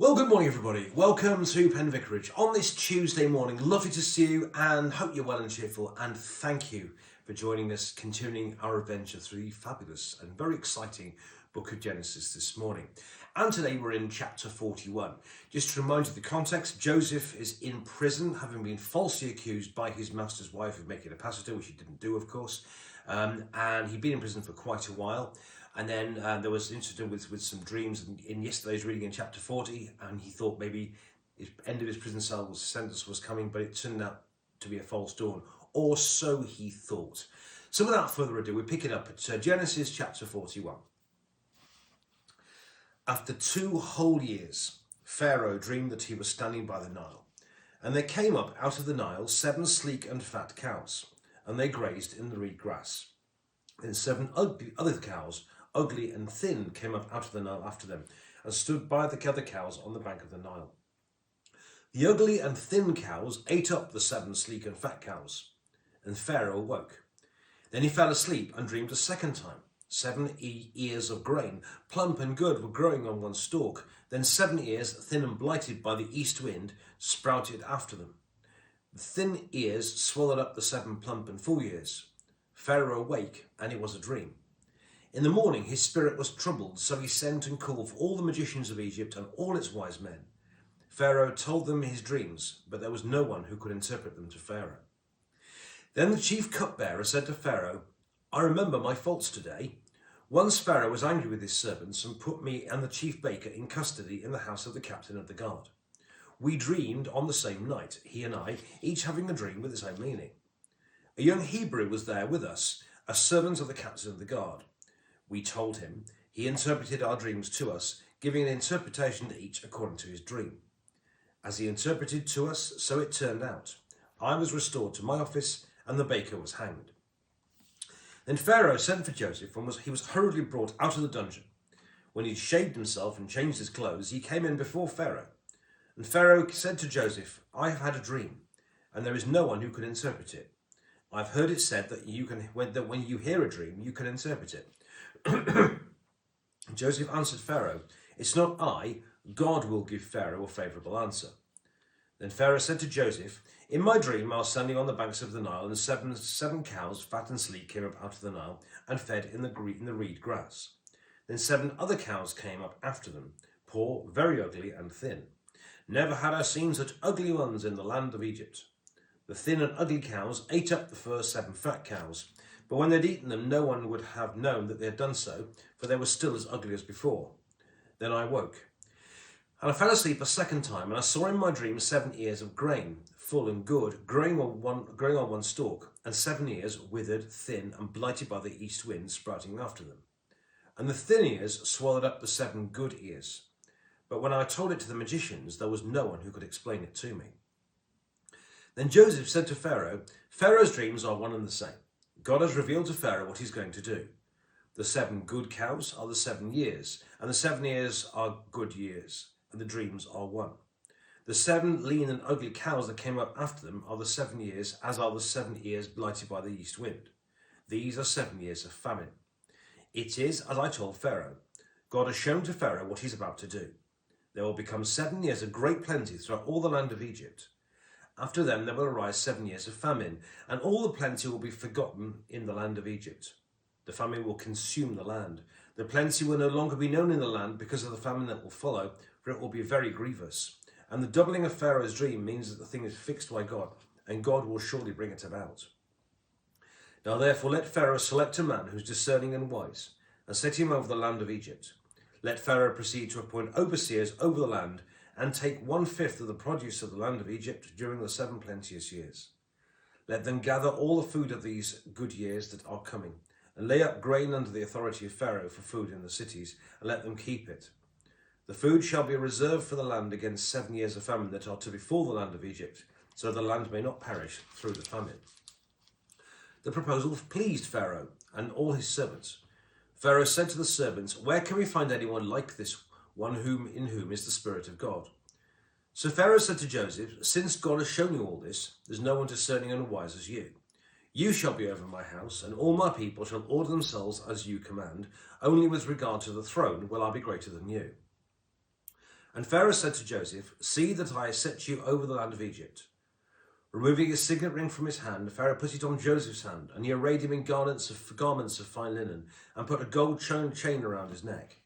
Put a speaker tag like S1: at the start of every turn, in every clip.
S1: Well, good morning, everybody. Welcome to Penn Vicarage on this Tuesday morning. Lovely to see you and hope you're well and cheerful. And thank you for joining us, continuing our adventure through the fabulous and very exciting book of Genesis this morning. And today we're in chapter 41. Just to remind you of the context, Joseph is in prison, having been falsely accused by his master's wife of making a passover, which he didn't do, of course. And he'd been in prison for quite a while. And then there was an incident with some dreams in yesterday's reading in chapter 40, and he thought maybe the end of his prison cell sentence was coming, but it turned out to be a false dawn, or so he thought. So without further ado, we pick it up at Genesis chapter 41. After 2 whole years, Pharaoh dreamed that he was standing by the Nile, and there came up out of the Nile 7 sleek and fat cows, and they grazed in the reed grass. Then 7 other cows, ugly and thin, came up out of the Nile after them, and stood by the other cows on the bank of the Nile. The ugly and thin cows ate up the 7 sleek and fat cows, and Pharaoh awoke. Then he fell asleep and dreamed a second time. 7 ears of grain, plump and good, were growing on one stalk. Then 7 ears, thin and blighted by the east wind, sprouted after them. The thin ears swallowed up the 7 plump and full ears. Pharaoh awake, and it was a dream. In the morning his spirit was troubled, so he sent and called for all the magicians of Egypt and all its wise men. Pharaoh told them his dreams, but there was no one who could interpret them to Pharaoh. Then the chief cupbearer said to Pharaoh, "I remember my faults today. Once Pharaoh was angry with his servants and put me and the chief baker in custody in the house of the captain of the guard. We dreamed on the same night, he and I, each having a dream with the same meaning. A young Hebrew was there with us, a servant of the captain of the guard. We told him. He interpreted our dreams to us, giving an interpretation to each according to his dream. As he interpreted to us, so it turned out. I was restored to my office, and the baker was hanged." Then Pharaoh sent for Joseph, and he was hurriedly brought out of the dungeon. When he'd shaved himself and changed his clothes, he came in before Pharaoh. And Pharaoh said to Joseph, "I have had a dream, and there is no one who can interpret it. I've heard it said that when you hear a dream, you can interpret it." Joseph answered Pharaoh, "It's not I, God will give Pharaoh a favourable answer." Then Pharaoh said to Joseph, "In my dream I was standing on the banks of the Nile, and seven cows, fat and sleek, came up out of the Nile and fed in the reed grass. Then 7 other cows came up after them, poor, very ugly and thin. Never had I seen such ugly ones in the land of Egypt. The thin and ugly cows ate up the first 7 fat cows, but when they'd eaten them, no one would have known that they had done so, for they were still as ugly as before. Then I woke, and I fell asleep a second time, and I saw in my dream 7 ears of grain, full and good, growing on one stalk, and 7 ears, withered, thin, and blighted by the east wind, sprouting after them. And the thin ears swallowed up the 7 good ears. But when I told it to the magicians, there was no one who could explain it to me." Then Joseph said to Pharaoh, "Pharaoh's dreams are one and the same. God has revealed to Pharaoh what he's going to do. The 7 good cows are the 7 years, and the 7 years are good years, and the dreams are one. The 7 lean and ugly cows that came up after them are the 7 years, as are the 7 ears blighted by the east wind. These are 7 years of famine. It is as I told Pharaoh. God has shown to Pharaoh what he's about to do. There will become 7 years of great plenty throughout all the land of Egypt. After them there will arise 7 years of famine, and all the plenty will be forgotten in the land of Egypt. The famine will consume the land. The plenty will no longer be known in the land because of the famine that will follow, for it will be very grievous. And the doubling of Pharaoh's dream means that the thing is fixed by God, and God will surely bring it about. Now therefore let Pharaoh select a man who's discerning and wise, and set him over the land of Egypt. Let Pharaoh proceed to appoint overseers over the land, and take 1/5 of the produce of the land of Egypt during the 7 plenteous years. Let them gather all the food of these good years that are coming, and lay up grain under the authority of Pharaoh for food in the cities, and let them keep it. The food shall be reserved for the land against 7 years of famine that are to befall the land of Egypt, so the land may not perish through the famine." The proposal pleased Pharaoh and all his servants. Pharaoh said to the servants, "Where can we find anyone like this one in whom is the Spirit of God?" So Pharaoh said to Joseph, "Since God has shown you all this, there's no one discerning and wise as you. You shall be over my house, and all my people shall order themselves as you command. Only with regard to the throne will I be greater than you." And Pharaoh said to Joseph, "See that I set you over the land of Egypt." Removing his signet ring from his hand, Pharaoh put it on Joseph's hand, and he arrayed him in garments of fine linen, and put a gold chain around his neck.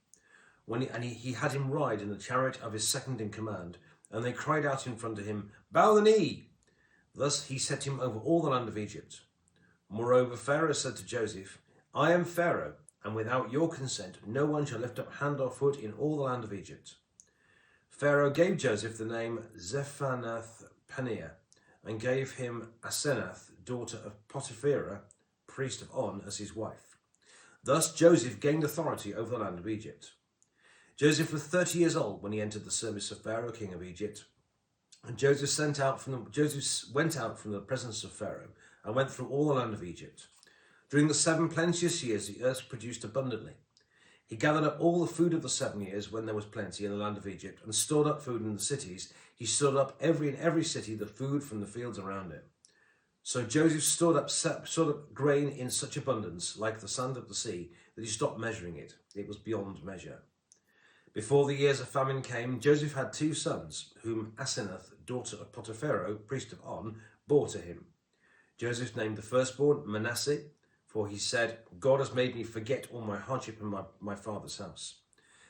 S1: He had him ride in the chariot of his second in command, and they cried out in front of him, "Bow the knee!" Thus he set him over all the land of Egypt. Moreover, Pharaoh said to Joseph, "I am Pharaoh, and without your consent no one shall lift up hand or foot in all the land of Egypt." Pharaoh gave Joseph the name Zaphenath-Paneah, and gave him Asenath, daughter of Potipherah, priest of On, as his wife. Thus Joseph gained authority over the land of Egypt. Joseph was 30 years old when he entered the service of Pharaoh, king of Egypt. And Joseph went out from the presence of Pharaoh and went through all the land of Egypt. During the 7 plenteous years, the earth produced abundantly. He gathered up all the food of the 7 years when there was plenty in the land of Egypt, and stored up food in the cities. He stored up in every city the food from the fields around it. So Joseph stored up grain in such abundance, like the sand of the sea, that he stopped measuring it. It was beyond measure. Before the years of famine came, Joseph had 2 sons, whom Asenath, daughter of Potipherah, priest of On, bore to him. Joseph named the firstborn Manasseh, for he said, "God has made me forget all my hardship in my father's house."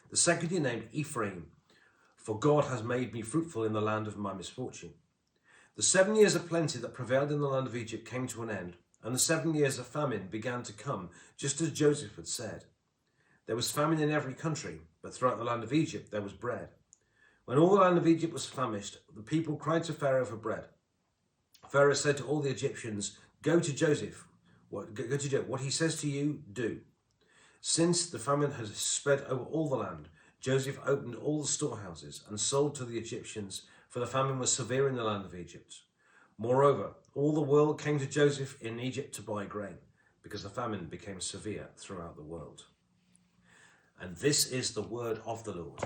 S1: The second he named Ephraim, for God has made me fruitful in the land of my misfortune. The 7 years of plenty that prevailed in the land of Egypt came to an end, and the 7 years of famine began to come, just as Joseph had said. There was famine in every country, but throughout the land of Egypt there was bread. When all the land of Egypt was famished, the people cried to Pharaoh for bread. Pharaoh said to all the Egyptians, Go to Joseph. What he says to you, do." Since the famine has spread over all the land, Joseph opened all the storehouses and sold to the Egyptians, for the famine was severe in the land of Egypt. Moreover, all the world came to Joseph in Egypt to buy grain, because the famine became severe throughout the world. And this is the word of the Lord.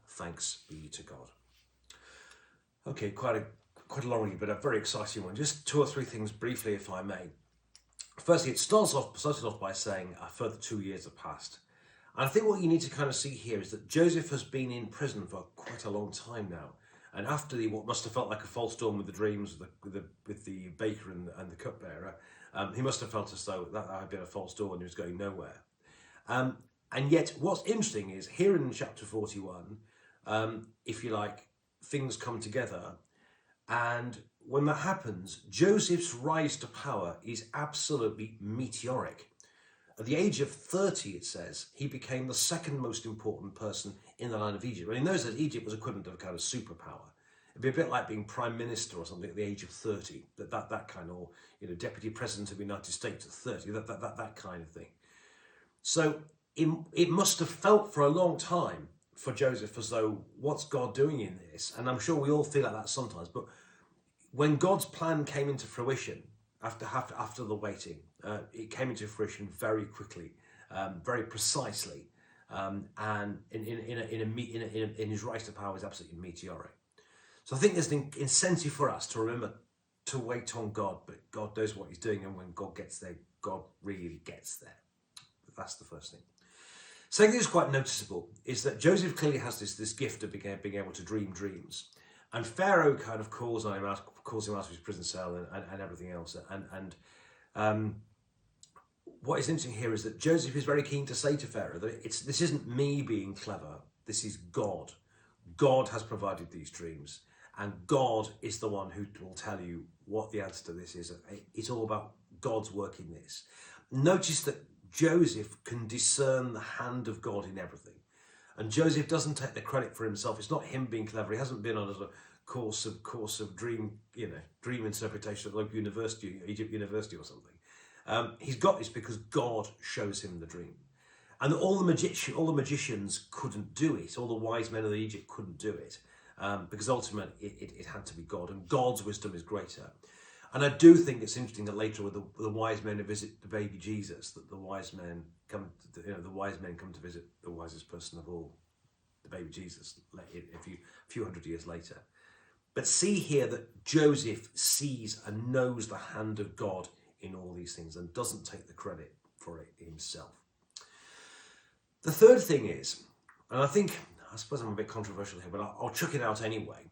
S1: Thanks be to God. Okay, quite a long read, but a very exciting one. Just 2 or 3 things briefly, if I may. Firstly, it started off by saying a further 2 years have passed. And I think what you need to kind of see here is that Joseph has been in prison for quite a long time now. And after what must have felt like a false dawn with the dreams with the baker and the cupbearer, he must have felt as though that had been a false dawn and he was going nowhere. And yet, what's interesting is here in chapter 41, if you like, things come together. And when that happens, Joseph's rise to power is absolutely meteoric. At the age of 30, it says, he became the second most important person in the land of Egypt. And in those days, Egypt was equivalent of a kind of superpower. It'd be a bit like being prime minister or something at the age of 30. That kind of, deputy president of the United States at 30, that kind of thing. So it must have felt for a long time for Joseph as though, what's God doing in this? And I'm sure we all feel like that sometimes. But when God's plan came into fruition, after the waiting, it came into fruition very quickly, very precisely, and in his rise to power is absolutely meteoric. So I think there's an incentive for us to remember to wait on God, but God knows what he's doing, and when God gets there, God really gets there. That's the first thing. Second thing that's quite noticeable is that Joseph clearly has this gift of being able to dream dreams. And Pharaoh kind of calls him out of his prison cell and everything else. And what is interesting here is that Joseph is very keen to say to Pharaoh that this isn't me being clever, this is God. God has provided these dreams, and God is the one who will tell you what the answer to this is. It's all about God's work in this. Notice that Joseph can discern the hand of God in everything. And Joseph doesn't take the credit for himself. It's not him being clever. He hasn't been on a course of dream interpretation at local university, Egypt University or something. He's got this because God shows him the dream. And all the magicians couldn't do it. All the wise men of Egypt couldn't do it. Because ultimately it had to be God. And God's wisdom is greater. And I do think it's interesting that later with the wise men who visit the baby Jesus, that the wise men come to visit the wisest person of all, the baby Jesus, a few hundred years later. But see here that Joseph sees and knows the hand of God in all these things and doesn't take the credit for it himself. The third thing is, and I think I suppose I'm a bit controversial here, but I'll chuck it out anyway.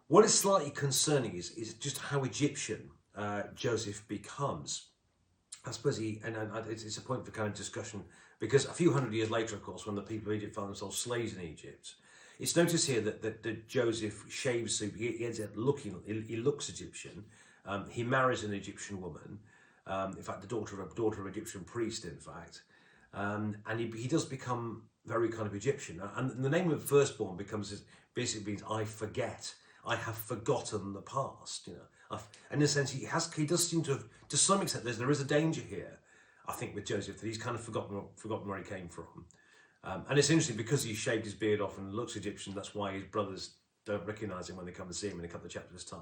S1: What is slightly concerning is just how Egyptian Joseph becomes. I suppose it's a point for kind of discussion, because a few hundred years later, of course, when the people of Egypt found themselves slaves in Egypt, it's noticed here that Joseph shaves, so he ends up looking, he looks Egyptian. He marries an Egyptian woman, in fact, the daughter of an Egyptian priest, in fact, and he does become very kind of Egyptian. And the name of the firstborn basically means I forget. I have forgotten the past. And in a sense, he does seem to have, to some extent, there is a danger here, I think, with Joseph, that he's kind of forgotten where he came from. And it's interesting, because he shaved his beard off and looks Egyptian, that's why his brothers don't recognise him when they come and see him in a couple of chapters' time.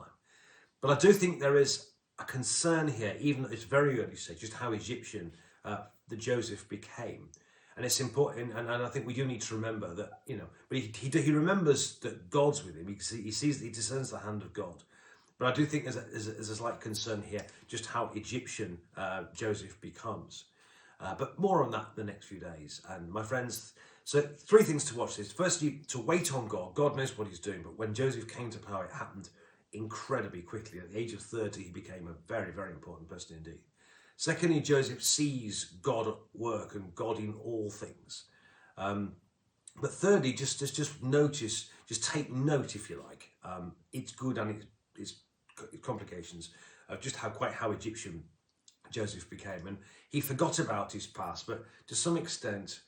S1: But I do think there is a concern here, even at this very early stage, just how Egyptian that Joseph became. And it's important, and I think we do need to remember that, but he remembers that God's with him. He discerns the hand of God. But I do think there's a slight concern here, just how Egyptian Joseph becomes. But more on that in the next few days. And my friends, so 3 things to watch this. Firstly, to wait on God. God knows what he's doing. But when Joseph came to power, it happened incredibly quickly. At the age of 30, he became a very, very important person indeed. Secondly, Joseph sees God at work and God in all things. But thirdly, just notice, just take note, if you like. It's good and it's complications of just how Egyptian Joseph became. And he forgot about his past, but to some extent,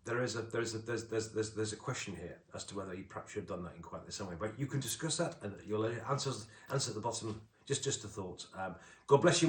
S1: there's a question here as to whether he perhaps should have done that in quite the same way. But you can discuss that, and you'll answer at the bottom. Just a thought. God bless you.